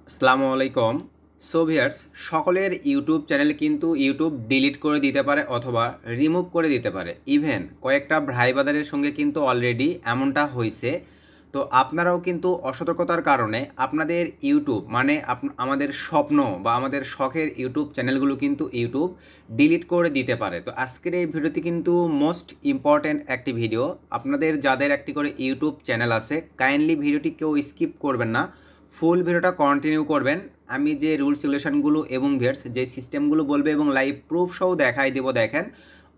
আসসালামু আলাইকুম। So viewers, সকলের ইউটিউব চ্যানেল কিন্তু ইউটিউব ডিলিট করে দিতে পারে অথবা রিমুভ করে দিতে পারে। ইভেন কয়েকটা ভাই ব্রাদারের সঙ্গে কিন্তু অলরেডি এমনটা হয়েছে। তো আপনারাও কিন্তু অসতর্কতার কারণে আপনাদের ইউটিউব মানে আমাদের স্বপ্ন বা আমাদের শখের ইউটিউব চ্যানেলগুলো কিন্তু ইউটিউব ডিলিট করে দিতে পারে। তো আজকের এই ভিডিওটি কিন্তু মোস্ট ইম্পর্ট্যান্ট একটি ভিডিও। আপনাদের যাদের একটি করে ইউটিউব চ্যানেল আছে, কাইন্ডলি ভিডিওটি কেউ স্কিপ করবেন না, ফুল ভিডিওটা কন্টিনিউ করবেন। আমি যে রুলস রেগুলেশনগুলো এবং ভিউয়ার্স যে সিস্টেমগুলো বলবে এবং লাইভ প্রুফ সহ দেখাই দেবো। দেখেন,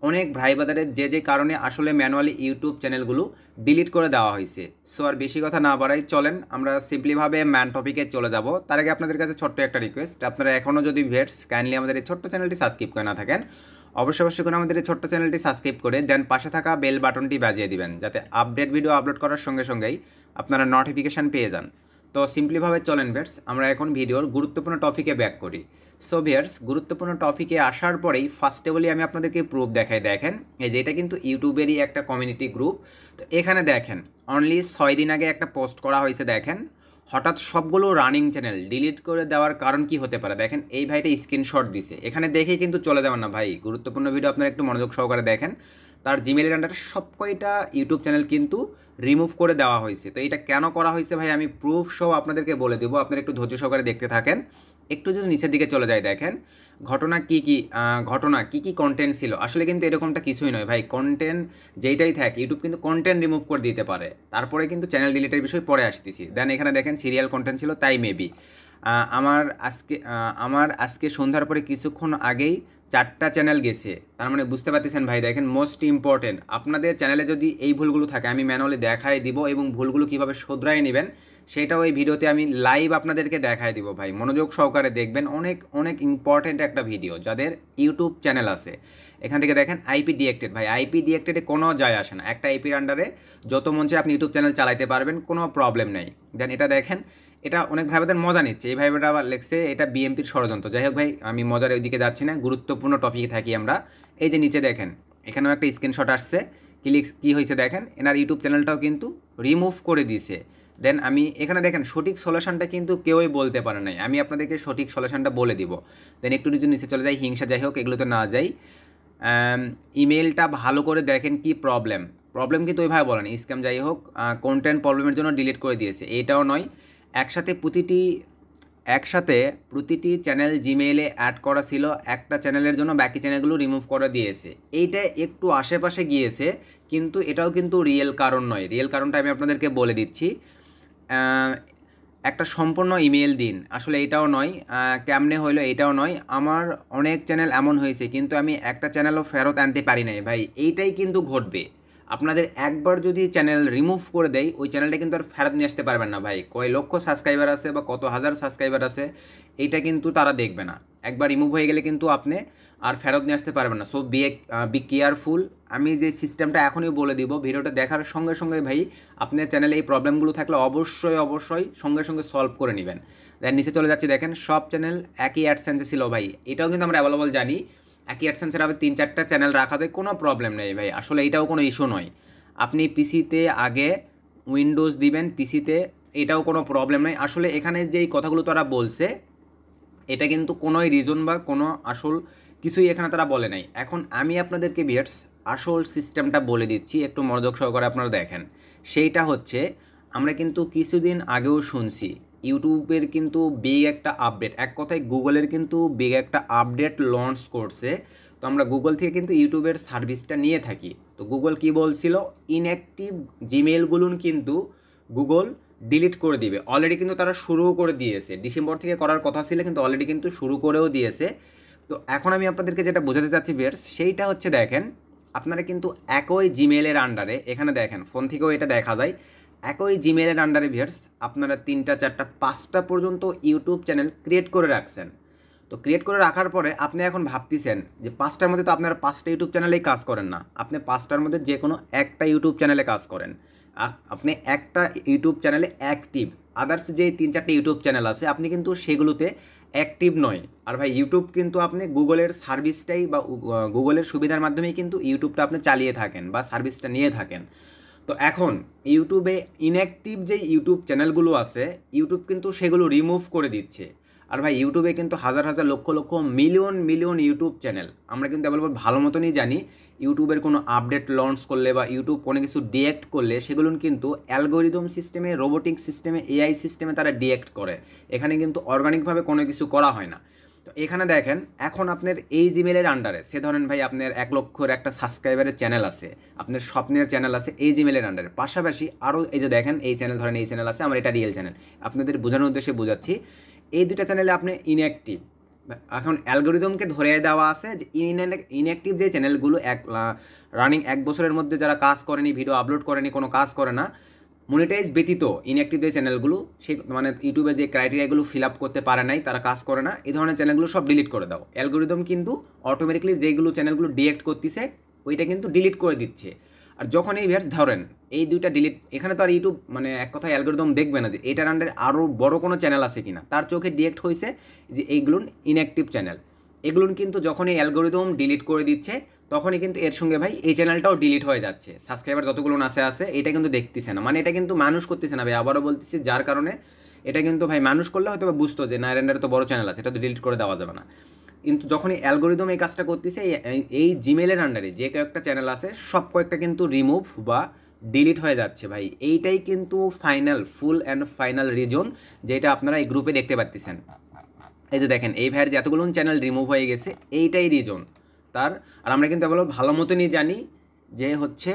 অনেক ভাই ব্রাদারের যে কারণে আসলে ম্যানুয়ালি ইউটিউব চ্যানেলগুলো ডিলিট করে দেওয়া হয়েছে। সো আর বেশি কথা না বাড়াই, চলেন আমরা সিম্পলিভাবে ম্যান টপিকে চলে যাব। তার আগে আপনাদের কাছে ছোট্ট একটা রিকোয়েস্ট, আপনারা এখনও যদি ভিউয়ার্স কাইন্ডলি আমাদের এই ছোট্ট চ্যানেলটি সাবস্ক্রাইব করে না থাকেন, অবশ্যই করে আমাদের এই ছোট্ট চ্যানেলটি সাবস্ক্রাইব করে দেন পাশে থাকা বেল বাটনটি বাজিয়ে দিবেন, যাতে আপডেট ভিডিও আপলোড করার সঙ্গে সঙ্গেই আপনারা নোটিফিকেশান পেয়ে যান। তো সিম্পলিভাবে চলেন ভিউয়ার্স, আমরা এখন ভিডিওর গুরুত্বপূর্ণ টপিকে ব্যাক করি। সো ভিউয়ার্স, গুরুত্বপূর্ণ টপিকে আসার পরেই ফার্স্টে বলি আমি আপনাদেরকে প্রুফ দেখাই। দেখেন, এই যে এটা কিন্তু ইউটিউবেরই একটা কমিউনিটি গ্রুপ। তো এখানে দেখেন অনলি 6 দিন আগে একটা পোস্ট করা হয়েছে। দেখেন, হঠাৎ সবগুলো রানিং চ্যানেল ডিলিট করে দেওয়ার কারণ কি হতে পারে। দেখেন, এই ভাইটা স্ক্রিনশট দিছে, এখানে দেখেই কিন্তু চলে যাবেন না ভাই। গুরুত্বপূর্ণ ভিডিও, আপনারা একটু মনোযোগ সহকারে দেখেন। তার জিমেলের আন্ডারে সব কয়টা ইউটিউব চ্যানেল কিন্তু রিমুভ করে দেওয়া হয়েছে। তো এটা কেন করা হয়েছে ভাই, আমি প্রুফ সহ আপনাদেরকে বলে দেবো, আপনারা একটু ধৈর্য সহকারে দেখতে থাকেন। একটু যদি নিচের দিকে চলে যায়, দেখেন ঘটনা কি কি কন্টেন্ট ছিল। আসলে কিন্তু এরকমটা কিছুই নয় ভাই, কন্টেন্ট যেইটাই থাক ইউটিউব কিন্তু কন্টেন্ট রিমুভ করে দিতে পারে। তারপরে কিন্তু চ্যানেল ডিলিটের বিষয় পরে আসতেছি। দেন এখানে দেখেন সিরিয়াল কন্টেন্ট ছিল, তাই মেবি আমার আজকে সন্ধ্যার পরে কিছুক্ষণ আগেই 4টা চ্যানেল গেছে। তার মানে বুঝতে পারতেছেন ভাই। দেখেন, মোস্ট ইম্পর্টেন্ট, আপনাদের চ্যানেলে যদি এই ভুলগুলো থাকে আমি ম্যানুয়ালি দেখাই দিব এবং ভুলগুলো কীভাবে শোধরায় নেবেন সেটাও এই ভিডিওতে আমি লাইভ আপনাদেরকে দেখাই দিব। ভাই মনোযোগ সহকারে দেখবেন, অনেক অনেক ইম্পর্টেন্ট একটা ভিডিও। যাদের ইউটিউব চ্যানেল আছে এখান থেকে দেখেন আইপি ডিএক্টেড। ভাই আইপি ডিএক্টেডে কোনো যায় আসে না, একটা আইপির আন্ডারে যত মন চায় আপনি ইউটিউব চ্যানেল চালাতে পারবেন, কোনো প্রবলেম নেই। দেন এটা দেখেন, এটা অনেক ভাইবাদের মজা নিচ্ছে। এই ভাইবাটা আবার লেখছে এটা বিএমপির ষড়যন্ত্র। যাই হোক ভাই, আমি মজার ওইদিকে যাচ্ছি না, গুরুত্বপূর্ণ টপিকে থাকি আমরা। এই যে নিচে দেখেন, এখানেও একটা স্ক্রিনশট আসছে। কি হয়েছে দেখেন, এনার ইউটিউব চ্যানেলটাও কিন্তু রিমুভ করে দিয়েছে। দেন আমি এখানে দেখেন সঠিক সলিউশনটা কিন্তু কেউই বলতে পারে নাই, আমি আপনাদেরকে সঠিক সলিউশনটা বলে দিব। দেন একটু নিচে চলে যাই, হিংসা যাই হোক এগুলোতে না যাই। ইমেলটা ভালো করে দেখেন কি প্রবলেম কিন্তু ওইভাবে বলেন স্ক্যাম যাই হোক, কন্টেন্ট প্রবলেমের জন্য ডিলিট করে দিয়েছে এটাও নয়। একসাথে প্রতিটি চ্যানেল জিমেইলে অ্যাড করা ছিল, একটা চ্যানেলের জন্য বাকি চ্যানেলগুলো রিমুভ করে দিয়েছে। এইটা একটু আশেপাশে গিয়েছে, কিন্তু এটাও কিন্তু রিয়েল কারণ নয়। রিয়েল কারণটা আমি আপনাদেরকে বলে দিচ্ছি। একটা সম্পূর্ণ ইমেল দিন, আসলে এটাও নয়। কেমনে হইলো এটাও নয়। আমার অনেক চ্যানেল এমন হয়েছে কিন্তু আমি একটা চ্যানেলও ফেরত আনতে পারি নাই ভাই, এইটাই কিন্তু ঘটবে। আপনাদের একবার যদি চ্যানেল রিমুভ করে দেয়, ওই চ্যানেলটা কিন্তু আর ফেরত নিয়ে আসতে পারবেন না ভাই। কয় লক্ষ সাবস্ক্রাইবার আছে বা কত হাজার সাবস্ক্রাইবার আছে এইটা কিন্তু তারা দেখবে না। একবার রিমুভ হয়ে গেলে কিন্তু আপনি আর ফেরত নিয়ে আসতে পারবেন না। So be careful. আমি যে সিস্টেমটা এখনই বলে দিব, ভিডিওটা দেখার সঙ্গে সঙ্গে ভাই আপনার চ্যানেলে এই প্রবলেমগুলো থাকলে অবশ্যই সঙ্গে সঙ্গে সলভ করে নেবেন। দেন নিচে চলে যাচ্ছি, দেখেন সব চ্যানেল একই অ্যাডসেন্সে ছিল ভাই, এটাও কিন্তু আমরা অ্যাভেলেবল জানি। একই অ্যাডসেন্সের আবার 3-4টা চ্যানেল রাখা যায়, কোনো প্রবলেম নেই ভাই, আসলে এটাও কোনো ইস্যু নয়। আপনি পিসিতে আগে উইন্ডোজ দিবেন, পিসিতে, এটাও কোনো প্রবলেম নেই। আসলে এখানে যেই কথাগুলো তারা বলছে এটা কিন্তু কোনোই রিজন বা কোনো আসল কিছুই এখানে তারা বলে নাই। এখন আমি আপনাদেরকে ভিউয়ার্স আসল সিস্টেমটা বলে দিচ্ছি, একটু মনোযোগ সহকারে আপনারা দেখেন। সেইটা হচ্ছে, আমরা কিন্তু কিছুদিন আগেও শুনছি ইউটিউবের কিন্তু বিগ একটা আপডেট, এক কথায় গুগলের কিন্তু বিগ একটা আপডেট লঞ্চ করছে। তো আমরা গুগল থেকে কিন্তু ইউটিউবের সার্ভিসটা নিয়ে থাকি। তো গুগল কি বলছিল, ইনঅ্যাক্টিভ জিমেলগুলো কিন্তু গুগল ডিলিট করে দিবে। অলরেডি কিন্তু তারা শুরুও করে দিয়েছে, ডিসেম্বর থেকে করার কথা ছিল কিন্তু অলরেডি কিন্তু শুরু করেও দিয়েছে। তো এখন আমি আপনাদেরকে যেটা বোঝাতে চাচ্ছি ভিউয়ার্স, সেইটা হচ্ছে দেখেন, আপনারা কিন্তু একই জিমেলের আন্ডারে, এখানে দেখেন ফোন থেকেও এটা দেখা যায়, একই জিমেলের আন্ডারে ভিউয়ার্স আপনারা 3টা 4টা 5টা পর্যন্ত ইউটিউব চ্যানেল ক্রিয়েট করে রাখছেন। তো ক্রিয়েট করে রাখার পরে আপনি এখন ভাবতেছেন যে 5টার মধ্যে তো আপনারা 5টা ইউটিউব চ্যানেলেই কাজ করেন না, আপনি 5টার মধ্যে যে কোনো একটা ইউটিউব চ্যানেলে কাজ করেন। আপনি একটা ইউটিউব চ্যানেলে অ্যাক্টিভ, আদার্স যে 3-4টা ইউটিউব চ্যানেল আছে আপনি কিন্তু সেগুলোতে অ্যাক্টিভ নয়। আর ভাই ইউটিউব কিন্তু আপনি গুগলের সার্ভিসটাই বা গুগলের সুবিধার মাধ্যমেই কিন্তু ইউটিউবটা আপনি চালিয়ে থাকেন বা সার্ভিসটা নিয়ে থাকেন। তো এখন ইউটিউবে ইনঅ্যাক্টিভ যে ইউটিউব চ্যানেলগুলো আছে ইউটিউব কিন্তু সেগুলো রিমুভ করে দিচ্ছে। আর ভাই ইউটিউবে কিন্তু হাজার হাজার lakh lakh million million YouTube channel, আমরা কিন্তু অ্যাভেলেবল ভালো মতনই জানি ইউটিউবের কোনো আপডেট লঞ্চ করলে বা ইউটিউব কোনো কিছু ডিএক্ট করলে সেগুলো কিন্তু অ্যালগোরিদম সিস্টেমে, রোবোটিক সিস্টেমে, এআই সিস্টেমে তারা ডিএক্ট করে। এখানে কিন্তু অর্গানিকভাবে কোনো কিছু করা হয় না। তো এখানে দেখেন এখন আপনার এই জিমেলের আন্ডারে, সে ধরেন ভাই আপনার 1 লক্ষর একটা সাবস্ক্রাইবারের চ্যানেল আছে, আপনার স্বপ্নের চ্যানেল আছে এই জিমেলের আন্ডারে, পাশাপাশি আরও এই যে দেখেন এই চ্যানেল, ধরেন এই চ্যানেল আছে আমার, এটা রিয়েল চ্যানেল, আপনাদের বোঝানোর উদ্দেশ্যে বোঝাচ্ছি। এই দুটা চ্যানেলে আপনি ইনঅ্যাক্টিভ, এখন অ্যালগোরিদমকে ধরে দেওয়া আছে যে ইনঅ্যাক্টিভ যে চ্যানেলগুলো রানিং 1 বছরের মধ্যে যারা কাজ করেনি, ভিডিও আপলোড করেনি, কোনো কাজ করে না, মনিটাইজ ব্যতীত ইনঅ্যাক্টিভ যে চ্যানেলগুলো, সে মানে ইউটিউবে যে ক্রাইটেরিয়াগুলো ফিল আপ করতে পারে নাই, তারা কাজ করে না, এই ধরনের চ্যানেলগুলো সব ডিলিট করে দাও। অ্যালগোরিদম কিন্তু অটোমেটিকলি যেগুলো চ্যানেলগুলো ডিএক্ট করতেছে ওইটা কিন্তু ডিলিট করে দিচ্ছে। আর যখন এই ভিউয়ার্স ধরেন এই দুইটা ডিলিট, এখানে তো আর ইউটিউব মানে এক কথায় অ্যালগোরিদম দেখবে না যে এটার আন্ডারে আরও বড় কোনো চ্যানেল আছে কিনা, তার চোখে ডিএক্ট হয়েছে যে এইগুলো ইনঅ্যাক্টিভ চ্যানেল। এগুলো কিন্তু যখন এই অ্যালগোরিদম ডিলিট করে দিচ্ছে তখনই কিন্তু এর সঙ্গে ভাই এই চ্যানেলটাও ডিলিট হয়ে যাচ্ছে, সাবস্ক্রাইবার যতগুলো আছে এটা কিন্তু দেখতেছে না, মানে এটা কিন্তু মানুষ করতেছে না ভাই, আবারও বলতেছি, যার কারণে এটা কিন্তু ভাই মানুষ করলে হয়তো বুঝতো যে না এর আন্ডারে তো বড় চ্যানেল আছে, এটা তো ডিলিট করে দেওয়া যাবে না। কিন্তু যখনই অ্যালগোরিদম এই কাজটা করতেছে এই জিমেলের আন্ডারে যে কয়েকটা চ্যানেল আছে সব কয়েকটা কিন্তু রিমুভ বা ডিলিট হয়ে যাচ্ছে ভাই। এইটাই কিন্তু final, full and final reason যেটা আপনারা এই গ্রুপে দেখতে পাচ্ছেন। এই যে দেখেন এই ভাইয়ের যে এতগুলো চ্যানেল রিমুভ হয়ে গেছে এইটাই রিজন তার। আর আমরা কিন্তু ভালো মতনই জানি যে হচ্ছে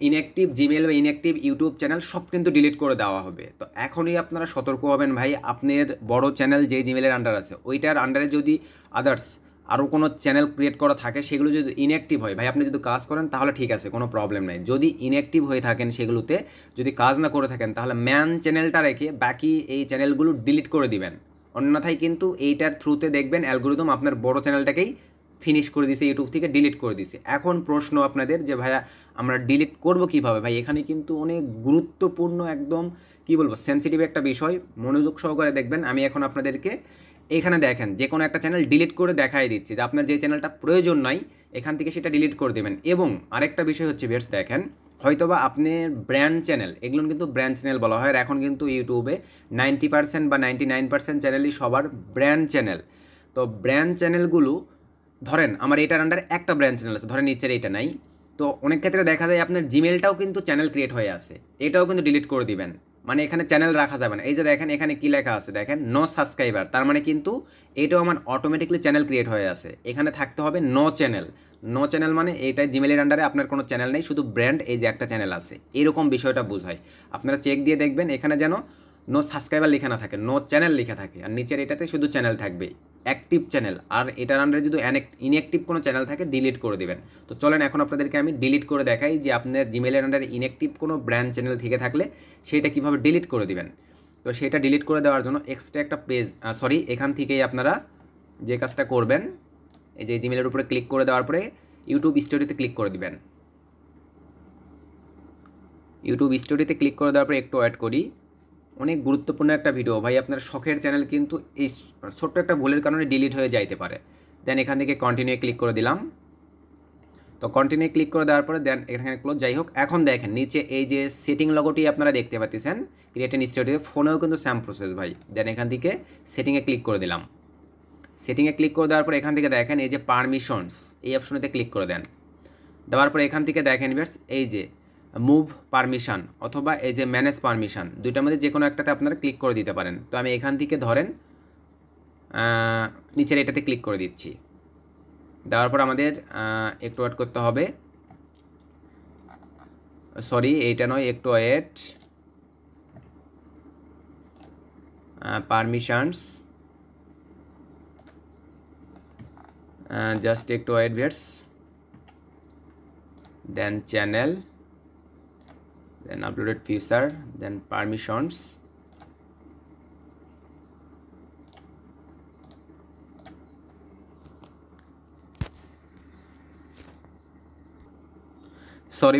ইনঅ্যাক্টিভ জিমেল বা ইনঅ্যাক্টিভ ইউটিউব চ্যানেল সব কিন্তু ডিলিট করে দেওয়া হবে। তো এখনই আপনারা সতর্ক হবেন ভাই, আপনার বড় চ্যানেল যে জিমেলের আন্ডার আছে ওইটার আন্ডারে যদি আদার্স আরও কোনো চ্যানেল ক্রিয়েট করা থাকে সেগুলো যদি ইনঅ্যাক্টিভ হয় ভাই, আপনি যদি কাজ করেন তাহলে ঠিক আছে, কোনো প্রবলেম নেই। যদি ইনঅ্যাক্টিভ হয়ে থাকেন সেগুলোতে, যদি কাজ না করে থাকেন, তাহলে ম্যান চ্যানেলটা রেখে বাকি এই চ্যানেলগুলো ডিলিট করে দিবেন। অন্যথায় কিন্তু এইটার থ্রুতে দেখবেন অ্যালগোরিদম আপনার বড় চ্যানেলটাকেই ফিনিশ করে দিছে, ইউটিউব থেকে ডিলিট করে দিছে। এখন প্রশ্ন আপনাদের যে ভাইয়া আমরা ডিলিট করব কিভাবে? ভাই এখানে কিন্তু অনেক গুরুত্বপূর্ণ, একদম কি বলবো, সেন্সিটিভ একটা বিষয়, মনোযোগ সহকারে দেখবেন। আমি এখন আপনাদেরকে এখানে দেখেন যে কোনো একটা চ্যানেল ডিলিট করে দেখাই দিচ্ছি যে আপনার যে চ্যানেলটা প্রয়োজন নয় এখান থেকে সেটা ডিলিট করে দেবেন। এবং আরেকটা বিষয় হচ্ছে ভিউয়ার্স দেখেন, হয়তোবা আপনার ব্র্যান্ড চ্যানেল, এগুলো কিন্তু ব্র্যান্ড চ্যানেল বলা হয়। আর এখন কিন্তু ইউটিউবে 90% বা 99% চ্যানেলই সবার ব্র্যান্ড চ্যানেল। তো ব্র্যান্ড চ্যানেলগুলো ধরেন আমার এটার আন্ডার একটা ব্র্যান্ড চ্যানেল আছে, ধরেন নিচের এইটা নাই, তো অনেক ক্ষেত্রে দেখা যায় আপনার জিমেলটাও কিন্তু চ্যানেল ক্রিয়েট হয়ে আছে, এটাও কিন্তু ডিলিট করে দিবেন। মানে এখানে চ্যানেল রাখা যাবে না। এই যে দেখেন এখানে কি লেখা আছে দেখেন, নো সাবস্ক্রাইবার, তার মানে কিন্তু এটাও আমার অটোমেটিকলি চ্যানেল ক্রিয়েট হয়ে আছে। এখানে থাকতে হবে নো চ্যানেল। নো চ্যানেল মানে এটা জিমেলের আন্ডারে আপনার কোনো চ্যানেল নেই, শুধু ব্র্যান্ড এই যে একটা চ্যানেল আছে, এরকম বিষয়টা বোঝায়। আপনারা চেক দিয়ে দেখবেন এখানে যেন নো সাবস্ক্রাইবার লেখা না থাকে, নো চ্যানেল লেখা থাকে, আর নিচের এটাতে শুধু চ্যানেল থাকবে, অ্যাক্টিভ চ্যানেল। আর এটার আন্ডারে যদি ইনঅ্যাক্টিভ কোনো চ্যানেল থাকে ডিলিট করে দেবেন। তো চলেন এখন আপনাদেরকে আমি ডিলিট করে দেখাই যে আপনার জিমেলের আন্ডারে ইনঅ্যাক্টিভ কোনো ব্র্যান্ড চ্যানেল থেকে থাকলে সেটা কীভাবে ডিলিট করে দিবেন। তো সেটা ডিলিট করে দেওয়ার জন্য এক্সট্রা একটা পেজ, এখান থেকেই আপনারা যে কাজটা করবেন, এই যে জিমেলের উপরে ক্লিক করে দেওয়ার পরে ইউটিউব স্টোরিতে ক্লিক করে দিবেন। ইউটিউব স্টোরিতে ক্লিক করে দেওয়ার পরে একটু ওয়েট করি, অনেক গুরুত্বপূর্ণ একটা ভিডিও ভাই। আপনার শখের চ্যানেল কিন্তু এই ছোট্ট একটা ভুলের কারণে ডিলিট হয়ে যাইতে পারে। দেন এখান থেকে কন্টিনিউ ক্লিক করে দিলাম। তো কন্টিনিউ ক্লিক করে দেওয়ার পরে দেন এখানে ক্লোজ। যাই হোক, এখন দেখেন নিচে এই যে সেটিং লগোটি আপনারা দেখতে পাচ্ছেন, ক্রিয়েট এন স্টুডিও, ফোনেও কিন্তু সেম প্রসেস ভাই। দেন এখান থেকে সেটিংয়ে ক্লিক করে দিলাম। সেটিংয়ে ক্লিক করে দেওয়ার পর এখান থেকে দেখেন এই যে পারমিশনস, এই অপশনেতে ক্লিক করে দেন। দেওয়ার পরে এখান থেকে দেখেন ভিউয়ার্স এই যে মুভ পারমিশন অথবা এই যে ম্যানেজ পারমিশন, দুইটার মধ্যে যে কোনো একটাতে আপনারা ক্লিক করে দিতে পারেন। তো আমি এখান থেকে ধরেন নিচের এটাতে ক্লিক করে দিচ্ছি। দেওয়ার পর আমাদের একটু ওয়েট করতে হবে, সরি এইটা নয়, একটু ওয়েট, পারমিশনস, জাস্ট একটু wait viewers, then channel, then uploaded feature, then permissions, sorry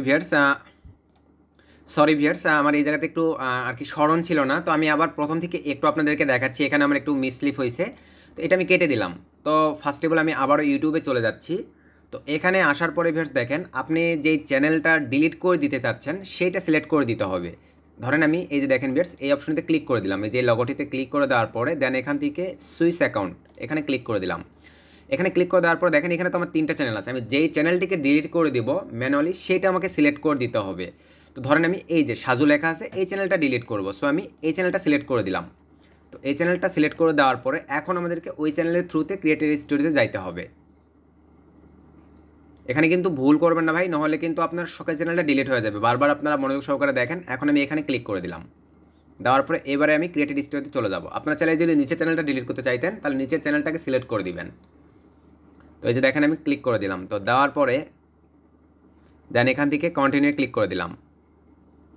viewers, আমার এই জায়গাতে একটু আর কি স্মরণ ছিল না, তো আমি আবার প্রথম থেকে একটু আপনাদেরকে দেখাচ্ছি। এখানে আমার একটু মিসলিপ হয়েছে, তো এটা আমি কেটে দিলাম। তো ফার্স্ট অফ অল আমি আবারও ইউটিউবে চলে যাচ্ছি। তো এখানে আসার পরে ভিউয়ার্স দেখেন আপনি যেই চ্যানেলটা ডিলিট করে দিতে চাচ্ছেন সেইটা সিলেক্ট করে দিতে হবে। ধরেন আমি এই যে দেখেন ভিউয়ার্স এই অপশনটিতে ক্লিক করে দিলাম, এই যে লগোটিতে ক্লিক করে দেওয়ার পরে দেন এখান থেকে সুইচ অ্যাকাউন্ট এখানে ক্লিক করে দিলাম। এখানে ক্লিক করে দেওয়ার পর দেখেন এখানে তো আমার 3টা চ্যানেল আছে, আমি যেই চ্যানেলটিকে ডিলিট করে দিব ম্যানুয়ালি সেইটা আমাকে সিলেক্ট করে দিতে হবে। তো ধরেন আমি এই যে সাজু লেখা আছে এই চ্যানেলটা ডিলিট করব, সো আমি এই চ্যানেলটা সিলেক্ট করে দিলাম। তো এই চ্যানেলটা সিলেক্ট করে দেওয়ার পরে এখন আমাদেরকে ওই চ্যানেলের থ্রুতে ক্রিয়েটর স্টুডিওতে যাইতে হবে। এখানে কিন্তু ভুল করবেন না ভাই, নাহলে কিন্তু আপনার সকল চ্যানেলটা ডিলিট হয়ে যাবে। বারবার আপনারা মনোযোগ সহকারে দেখেন। এখন আমি এখানে ক্লিক করে দিলাম, দেওয়ার পরে এবারে আমি ক্রিয়েটর স্টুডিওতে চলে যাব। আপনারা চাইলে যদি নিচের চ্যানেলটা ডিলিট করতে চাইতেন তাহলে নিচের চ্যানেলটাকে সিলেক্ট করে দিবেন। তো এই যে দেখেন আমি ক্লিক করে দিলাম। তো দেওয়ার পরে দেন এখান থেকে কন্টিনিউ ক্লিক করে দিলাম।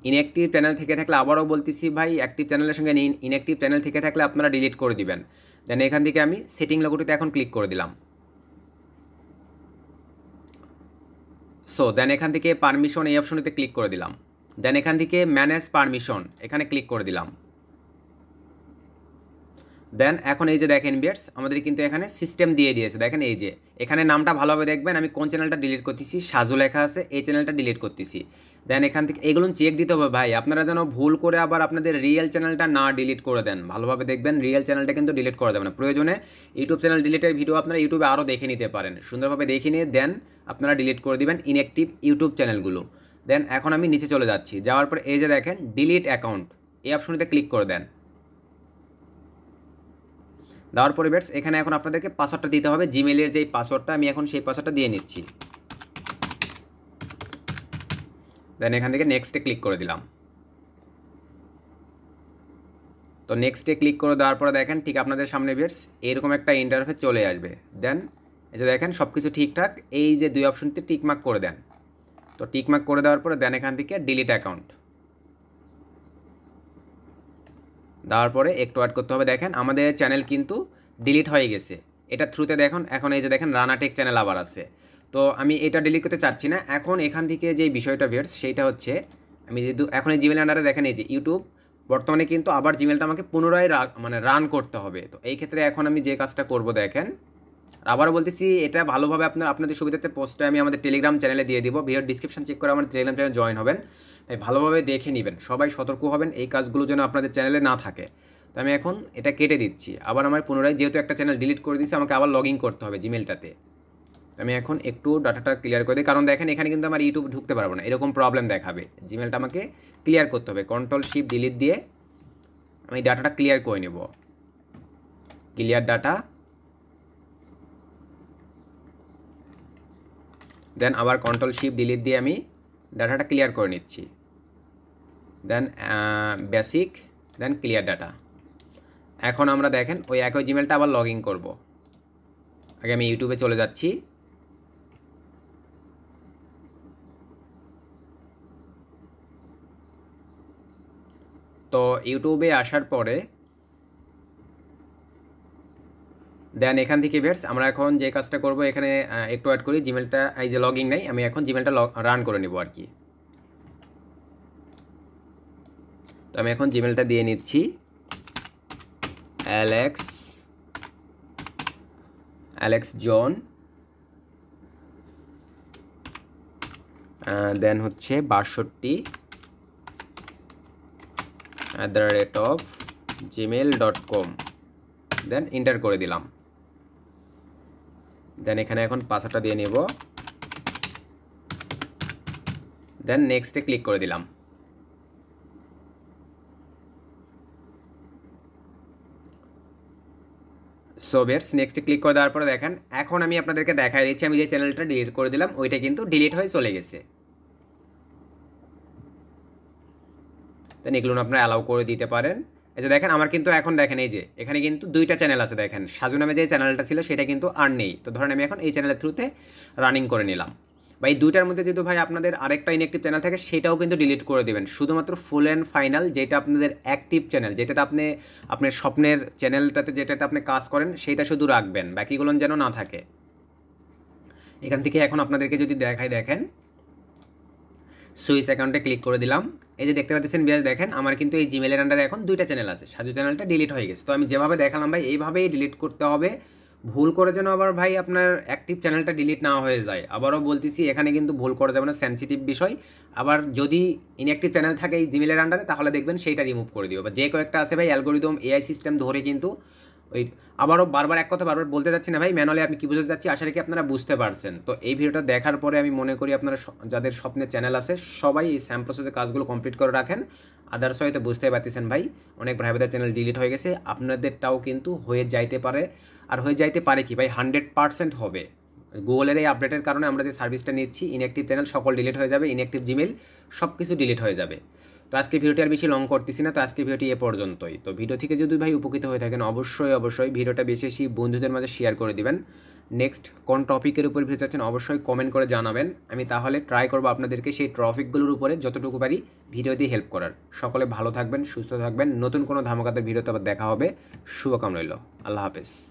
ইনঅ্যাক্টিভ চ্যানেল থেকে থাকলে আবারও বলতেছি ভাই, অ্যাক্টিভ চ্যানেলের সঙ্গে ইনঅ্যাক্টিভ চ্যানেল থেকে থাকলে আপনারা ডিলিট করে দিবেন। দেন এখান থেকে আমি সেটিং লোগোটিতে এখন ক্লিক করে দিলাম। সো দেন এখান থেকে পারমিশন এই অপশনটিতে ক্লিক করে দিলাম। দেন এখান থেকে ম্যানেজ পারমিশন এখানে ক্লিক করে দিলাম। দেন এখন এই যে দেখেন ভিউয়ার্স আমাদের কিন্তু এখানে সিস্টেম দিয়ে দিয়েছে। দেখেন এই যে এখানে নামটা ভালোভাবে দেখবেন, আমি কোন চ্যানেলটা ডিলিট করতেছি, সাজু লেখা আছে এই চ্যানেলটা ডিলিট করতেছি। দেন এখান থেকে এগুলো চেক দিতে হবে ভাই, আপনারা যেন ভুল করে আবার আপনাদের রিয়েল চ্যানেলটা না ডিলিট করে দেন। ভালোভাবে দেখবেন, রিয়েল চ্যানেলটা কিন্তু ডিলিট করা যাবে না। প্রয়োজনে ইউটিউব চ্যানেল ডিলিটের ভিডিও আপনারা ইউটিউবে আরও দেখে নিতে পারেন, সুন্দরভাবে দেখে নিয়ে দেন আপনারা ডিলিট করে দিবেন ইনঅ্যাক্টিভ ইউটিউব চ্যানেলগুলো। দেন এখন আমি নিচে চলে যাচ্ছি, যাওয়ার পরে এই যে দেখেন ডিলিট অ্যাকাউন্ট এই অপশনটিতে ক্লিক করে দেন। দেওয়ার পরে ভিউয়ার্স এখানে এখন আপনাদেরকে পাসওয়ার্ডটা দিতে হবে, জিমেইলের যেই পাসওয়ার্ডটা আমি এখন সেই পাসওয়ার্ডটা দিয়ে নিচ্ছি। দেন এখান থেকে নেক্সটে ক্লিক করে দিলাম। তো নেক্সটে ক্লিক করে দেওয়ার পরে দেখেন ঠিক আপনাদের সামনে ভিউয়ার্স এরকম একটা ইন্টারফেস চলে আসবে। দেন এই যে দেখেন সব কিছু ঠিকঠাক, এই যে দুই অপশনতে টিকমার্ক করে দেন। তো টিকমার্ক করে দেওয়ার পরে দেন এখান থেকে ডিলিট অ্যাকাউন্ট দেওয়ার পরে একটু অ্যাড করতে হবে। দেখেন আমাদের চ্যানেল কিন্তু ডিলিট হয়ে গেছে, এটা থ্রুতে দেখুন। এখন এই যে দেখেন রানাটেক চ্যানেল আবার আছে। তো আমি এটা ডিলিট করতে চাচ্ছি না। এখন এখান থেকে যে বিষয়টা ভিউয়ার্স সেইটা হচ্ছে আমি যেহেতু এখন এই জিমেল আন্ডারে দেখেন এই যে ইউটিউব বর্তমানে কিন্তু আবার জিমেলটা আমাকে পুনরায় রান করতে হবে। তো এই ক্ষেত্রে এখন আমি যে কাজটা করব দেখেন, আবারও বলতেছি এটা ভালোভাবে আপনাদের সুবিধাতে পোস্টে আমি আমাদের টেলিগ্রাম চ্যানেলে দিয়ে দিব। ভিডিওর ডিসক্রিপশন চেক করে আমাদের টেলিগ্রাম চ্যানেলে জয়েন হবেন, তাই ভালোভাবে দেখে নেবেন। সবাই সতর্ক হবেন এই কাজগুলো যেন আপনাদের চ্যানেলে না থাকে। তো আমি এখন এটা কেটে দিচ্ছি, আবার আমার পুনরায় যেহেতু একটা চ্যানেল ডিলিট করে দিচ্ছি আমাকে আবার লগ ইন করতে হবে জিমেলটাতে। আমি এখন একটু ডাটাটা ক্লিয়ার করে দিই, কারণ দেখেন এখানে কিন্তু আমার ইউটিউব ঢুকতে পারবো না, এরকম প্রবলেম দেখাবে। জিমেলটা আমাকে ক্লিয়ার করতে হবে, কন্ট্রোল শিফট ডিলিট দিয়ে আমি ডাটাটা ক্লিয়ার করে নেব। ক্লিয়ার ডাটা, দেন আবার কন্ট্রোল শিফট ডিলিট দিয়ে আমি ডাটাটা ক্লিয়ার করে নিচ্ছি। দেন বেসিক, দেন ক্লিয়ার ডাটা। এখন আমরা দেখেন ওই একই জিমেলটা আবার লগ ইন করবো। আগে আমি ইউটিউবে চলে যাচ্ছি। তো ইউটিউবে আসার পরে দেন এখান থেকে ভিউয়ার্স আমরা এখন যে কাজটা করব এখানে একটু অ্যাড করি। জিমেলটা এই যে লগ ইন নাই, আমি এখন জিমেলটা রান করে নেব আর কি। তো আমি এখন জিমেলটা দিয়ে নিচ্ছি অ্যালেক্স জন, দেন হচ্ছে 62@gmail.com, দেন এন্টার করে দিলাম। দেন এখানে এখন পাসওয়ার্ডটা দিয়ে নেব, দেন নেক্সটে ক্লিক করে দিলাম। সো ভিউয়ার্স নেক্সটে ক্লিক করে দেওয়ার পরে দেখেন এখন আমি আপনাদেরকে দেখাই দিচ্ছি আমি যে চ্যানেলটা ডিলিট করে দিলাম ওইটা কিন্তু ডিলিট হয়ে চলে গেছে। দেন এগুলো আপনারা অ্যালাউ করে দিতে পারেন। এই যে দেখেন আমার কিন্তু এখন দেখেন এই যে এখানে কিন্তু দুইটা চ্যানেল আছে। দেখেন সাজু নামে যে চ্যানেলটা ছিল সেটা কিন্তু আর নেই। তো ধরেন আমি এখন এই চ্যানেলের থ্রুতে রানিং করে নিলাম। বা এই দুইটার মধ্যে যদি ভাই আপনাদের আরেকটা ইনঅ্যাক্টিভ চ্যানেল থাকে সেটাও কিন্তু ডিলিট করে দেবেন। শুধুমাত্র ফুল অ্যান্ড ফাইনাল যেটা আপনাদের অ্যাক্টিভ চ্যানেল, যেটাতে আপনি আপনার স্বপ্নের চ্যানেলটাতে যেটাতে আপনি কাজ করেন সেইটা শুধু রাখবেন, বাকিগুলো যেন না থাকে। এখান থেকে এখন আপনাদেরকে যদি দেখাই দেখেন সুইচ অ্যাকাউন্টে ক্লিক করে দিলাম। এই যে দেখতে পাচ্ছেন বিয়াস দেখেন আমার কিন্তু এই জিমেলের আন্ডারে এখন দুইটা চ্যানেল আছে, সাজু চ্যানেলটা ডিলিট হয়ে গেছে। তো আমি যেভাবে দেখালাম ভাই এইভাবেই ডিলিট করতে হবে ভুল করে যেন আবার ভাই আপনার অ্যাক্টিভ চ্যানেলটা ডিলিট না হয়ে যায়। আবারও বলতেছি, এখানে কিন্তু ভুল করা যাবে না, সেনসিটিভ বিষয়। আবার যদি ইনঅ্যাক্টিভ চ্যানেল থাকে এই জিমেলের আন্ডারে, তাহলে দেখবেন সেইটা রিমুভ করে দিবে। বা যে কয়েকটা আছে ভাই অ্যালগোরিদম এআই সিস্টেম ধরে কিন্তু ওই, আবারও বারবার এক কথা বারবার বলতে যাচ্ছি না ভাই, ম্যানুয়ালি আপনি কী বুঝতে যাচ্ছি, আশা রাখি আপনারা বুঝতে পারছেন। তো এই ভিডিওটা দেখার পরে আমি মনে করি আপনারা যাদের স্বপ্নের চ্যানেল আছে সবাই এই স্যাম প্রসেসের কাজগুলো কমপ্লিট করে রাখেন। আদার্স হয়তো বুঝতে পারতেছেন ভাই, অনেক ভাই বোনদের চ্যানেল ডিলিট হয়ে গেছে, আপনাদেরটাও কিন্তু হয়ে যাইতে পারে। আর হয়ে যাইতে পারে কি ভাই, 100% হবে। গুগলের এই আপডেটের কারণে আমরা যে সার্ভিসটা নিচ্ছি, ইনঅ্যাক্টিভ চ্যানেল সকল ডিলিট হয়ে যাবে, ইনঅ্যাক্টিভ জিমেল সব কিছু ডিলিট হয়ে যাবে। তো আজকে ভিডিওটি আর বেশি লং করতেছি না, তো আজকে ভিডিওটি এ পর্যন্তই। তো ভিডিও থেকে যদি ভাই উপকৃত হয়ে থাকেন অবশ্যই ভিডিওটা বেশি বেশি বন্ধুদের মাঝে শেয়ার করে দিবেন। নেক্সট কোন টপিকের উপর ভিডিও চাচ্ছেন অবশ্যই কমেন্ট করে জানাবেন, আমি তাহলে ট্রাই করবো আপনাদেরকে সেই টপিকগুলোর উপরে যতটুকু পারি ভিডিও দিয়ে হেল্প করার। সকলে ভালো থাকবেন, সুস্থ থাকবেন, নতুন কোনো ধামাকাদের ভিডিওতে আবার দেখা হবে। শুভকামনা রইল, আল্লাহ হাফেজ।